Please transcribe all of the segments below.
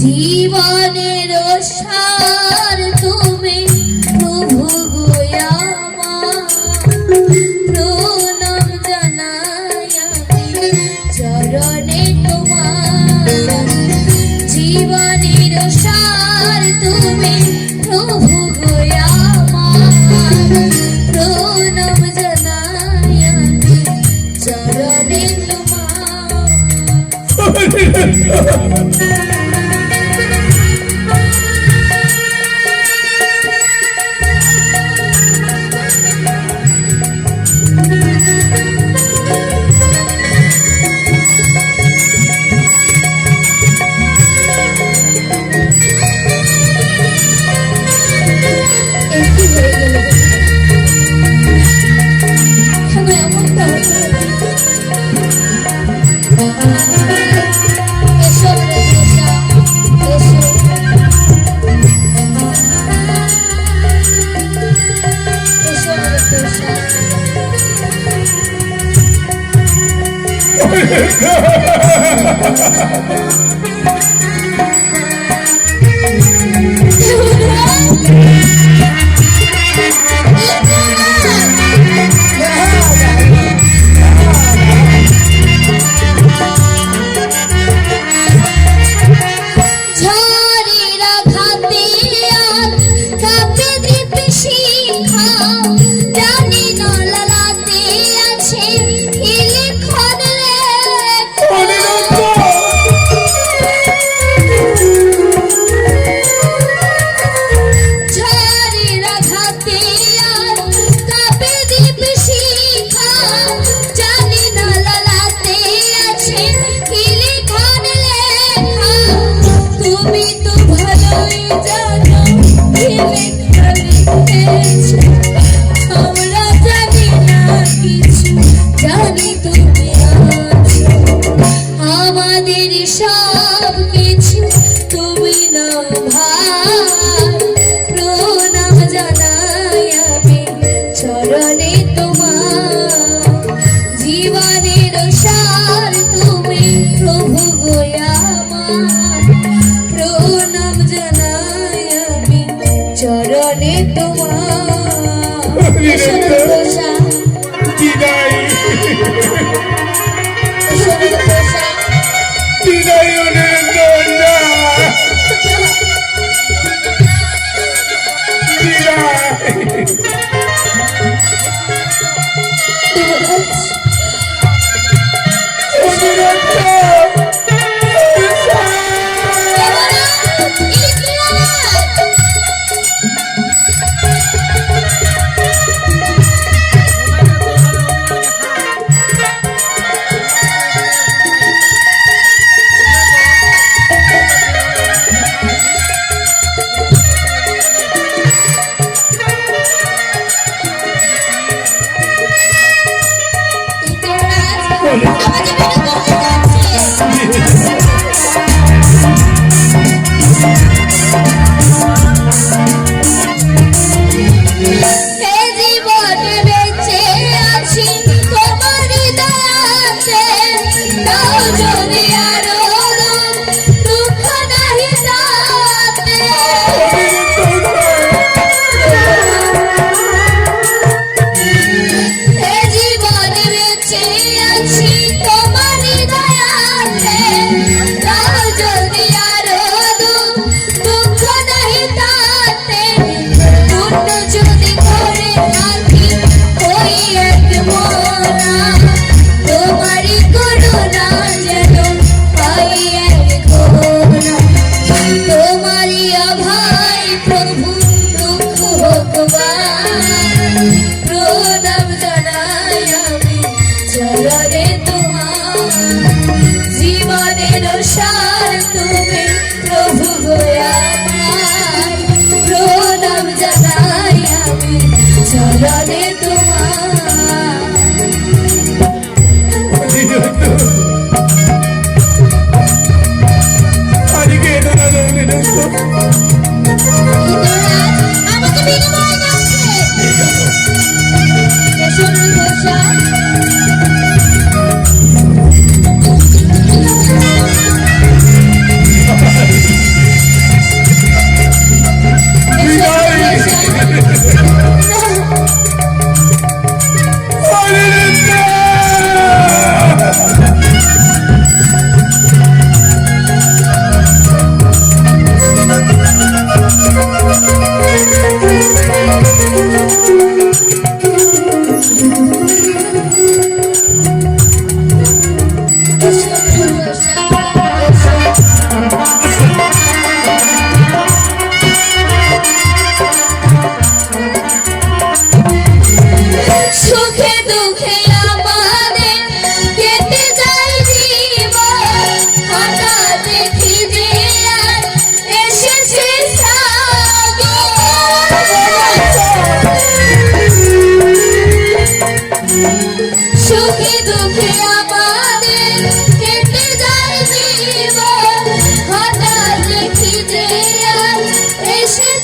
জীবনের সার তুমি প্রভু গো আমার, প্রণাম জানাই আমি চরণে তোমার। জীবনের সার তুমি প্রভু গো আমার, প্রণাম জানাই আমি চরণে তোমার।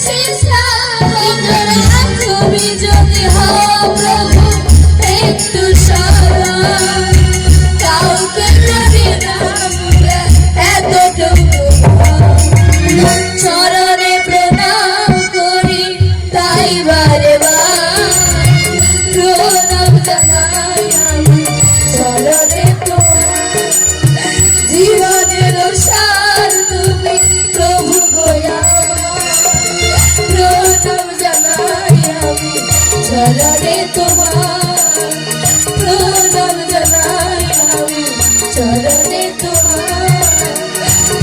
এসেছে শ্রাবণ রাত, তুমি যদি হও প্রভু একটু সদয়, কাউকে করি না বলে এতটুকু চরণে প্রণাম করি, তাই বারে বার প্রণাম জানাই আমি চরণে তোমার। জীবনের সার তুমি প্রভু গোয়া, প্রণাম জানাই আমি চরণে তোমার, প্রণাম জানাই আমি চরণে তোমার,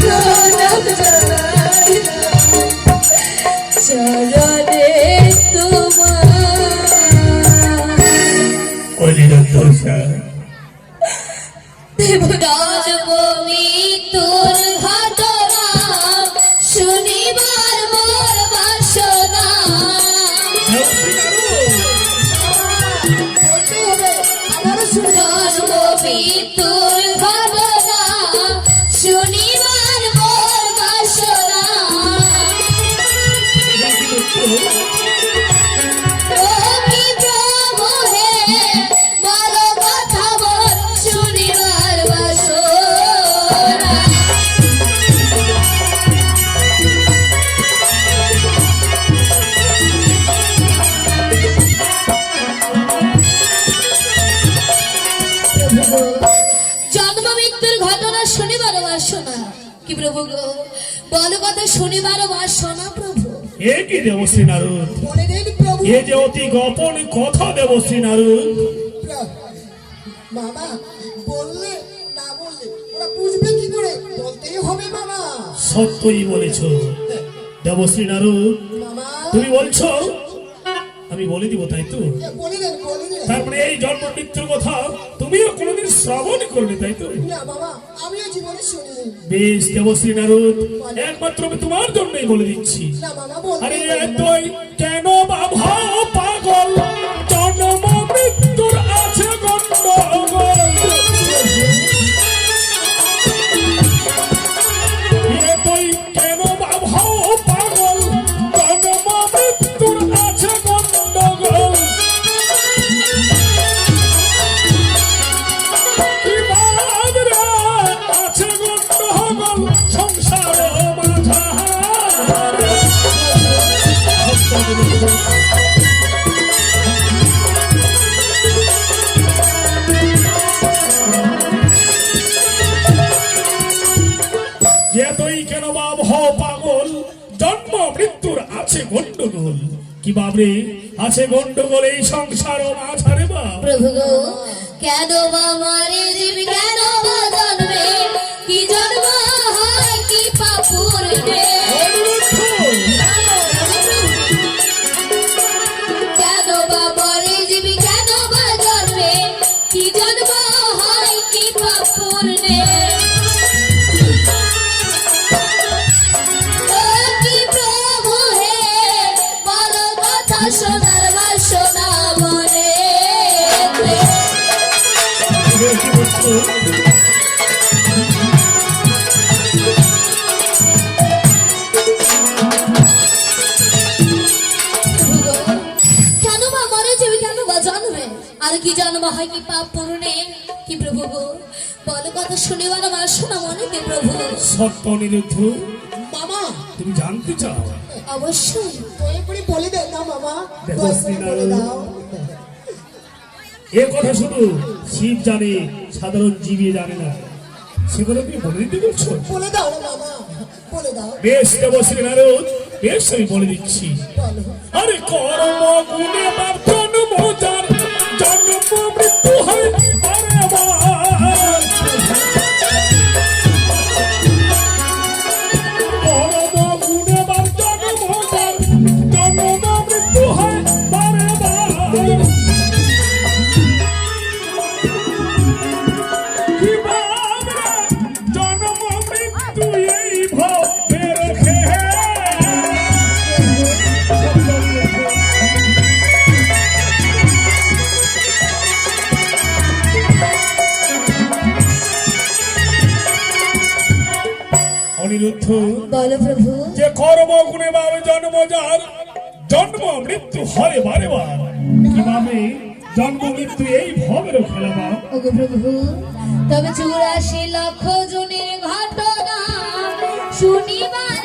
প্রণাম জানাই চরণে তোমার। দেবদান মৃত্যুর ঘটনা শুনিবার মোর বাসনা, জন্ম মৃত্যুর ঘটনা শুনিবার মোর বাসনা, ও কি প্রভু হে বলো কথা বল শুনিবার বাসনা। জন্ম মৃত্যুর ঘটনা শুনিবার বাসনা, কি প্রভু গো বলো কথা শুনিবার বাসনা প্রভু। এ কি দেবশ্রী নারদ, বলে দিন প্রভু। এ যে অতি গোপন কথা দেবশ্রী নারদ। মামা বললে না বললে ওরা বুঝবে কি করে, বলতেই হবে মামা। সত্যই বলেছ দেবশ্রী নারদ, মামা তুমি বলছো আমি বলে দিব, তাই তো? বলে দেন বলে দেন। তার মানে এই জন্ম মৃত্যুর কথা তুমিও কোনোদিন শ্রবণ করলে, তাই তো? না মামা আমিও জীবনে শুনিনি। বেশ দেবশ্রী নারদ, একমাত্র আমি তোমার জন্যই বলে দিচ্ছি। না মামা বলতে আরে তুই কেন বাবা পাগল, জন্ম মৃত্যুর আছে গন্ডগোল। এ তুই কেন বাবা পাগল, জন্ম মৃত্যুর আছে গন্ডগোল। কি বাদ রে আছে গন্ডগোল সংসার মাঝারে। যে তুই কেন বাব পাগল, জন্ম মৃত্যুর আছে গন্ডগোল। কি বাবরে আছে গন্ডগোল এই সংসার মাঝারে বাপ। প্রভু গো কেন বা মারে জীব, কেন বা জন্মে, কি জন্ম হয় কি পাপুর রে। কেন বা মরে জীব, কেন বা জন্মে, কি জন্ম হয় কি পাপুর রে। ও কি প্রভু হে বলো কথা শোনার বাসনা মনে। কেন বা মরে যাবে, কেন বা জন্মে, আর কি জন্ম হয় কি পাপ পূরণে। কি প্রভু গো বলো কথা শুনিবার বাসনা মনে কে প্রভু। সত্য নিরুদ্ধ মামা তুমি জানতে চাও? অবশ্যই দয়া করে বলে দেন না মামা, দেখো দয়া করে শ্রীনারায়ণ, বলে দাও। এ কথা শুধু শিব জানে, সাধারণ জীবী জানে না। সে কথা তুমি বলে দিতে বলছো? বলে দাও না মামা বলে দাও। বেশ দেবশ্রী নারদ, বেশ আমি বলে দিচ্ছি। বলো আরে কর্ম গুণে বাপ জন্ম যার, জন্ম মৃত্যু হয় বারবার। কর্ম গুণে বাপ জন্ম যার, জন্ম মৃত্যু হয় বারবার। কি বাবা জন্ম মৃত্যু এই ভবের খেয়ে। বলো প্রভু যে কর্ম গুণে বাবে জন্ম যার জন্ম মৃত্যু হরে বারে বার কিভাবে জন্ম মৃত্যু এই ভবের খেলা মা ওগো প্রভু তবে 84 লক্ষ জনের ঘটনা শুনিবার